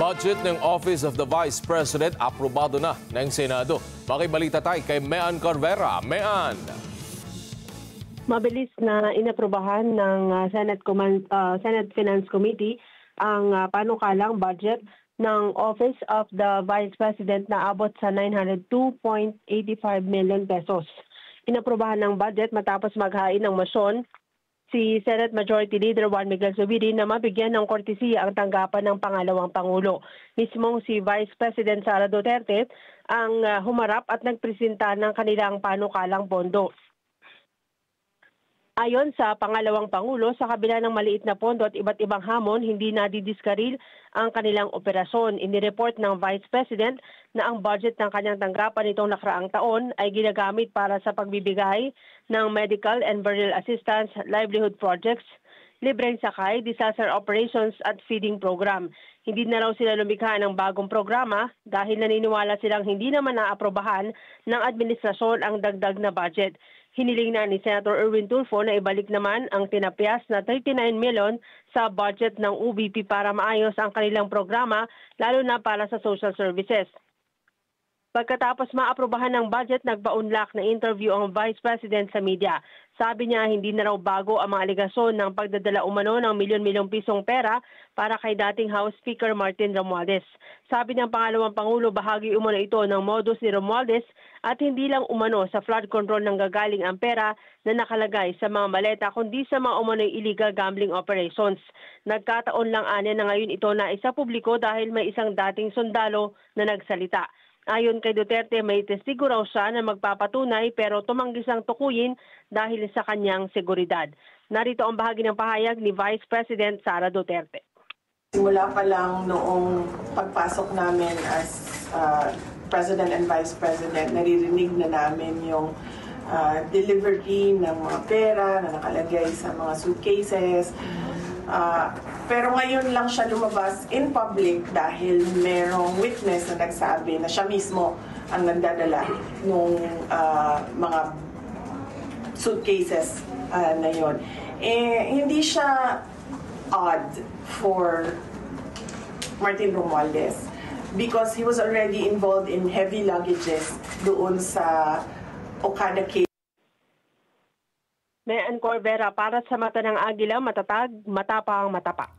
Budget ng Office of the Vice President aprobado na ng Senado. Makibalita tayo kay Mean Corvera. Mean. Mabilis na inaprubahan ng Senate Finance Committee ang panukalang budget ng Office of the Vice President na abot sa 902.85 million pesos. Inaprubahan ng budget matapos maghain ng motion si Senate Majority Leader Juan Miguel Zubiri na mabigyan ng kortesiya ang tanggapan ng pangalawang Pangulo. Mismong si Vice President Sara Duterte ang humarap at nagpresenta ng kanilang panukalang pondo. Ayon sa pangalawang Pangulo, sa kabila ng maliit na pondo at iba't ibang hamon, hindi nadidiskaril ang kanilang operasyon. Inireport ng Vice President na ang budget ng kanyang tanggapan nitong nakaraang taon ay ginagamit para sa pagbibigay ng medical and burial assistance, livelihood projects, libreng sakay, disaster operations at feeding program. Hindi na raw sila lumikha ng bagong programa dahil naniniwala silang hindi naman naaprobahan ng administrasyon ang dagdag na budget. Hiniling na ni Senator Erwin Tulfo na ibalik naman ang tinapyas na 39 million sa budget ng UBP para maayos ang kanilang programa, lalo na para sa social services. Pagkatapos maaprobahan ng budget, nagpaunlak na interview ang Vice President sa media. Sabi niya hindi na raw bago ang mga aligasyon ng pagdadala umano ng milyon-milyong pisong pera para kay dating House Speaker Martin Romualdez. Sabi ng pangalawang Pangulo, bahagi umano ito ng modus ni Romualdez at hindi lang umano sa flood control nang gagaling ang pera na nakalagay sa mga maleta kundi sa mga umano'y illegal gambling operations. Nagkataon lang anya na ngayon ito na isa publiko dahil may isang dating sundalo na nagsalita. Ayon kay Duterte, may testigo raw siya na magpapatunay pero tumanggi siyang tukuyin dahil sa kanyang seguridad. Narito ang bahagi ng pahayag ni Vice President Sara Duterte. Simula pa lang noong pagpasok namin as President and Vice President, naririnig na namin yung delivery ng mga pera na nakalagay sa mga suitcases. Pero ngayon lang siya lumabas in public dahil merong witness na nagsabi na siya mismo ang nagdadala ng mga suitcases na yon. Hindi siya odd for Martin Romualdez because he was already involved in heavy luggages doon sa Okada case. Mean Corvera, para sa mata ng Agila, matatag, matapang, matapa.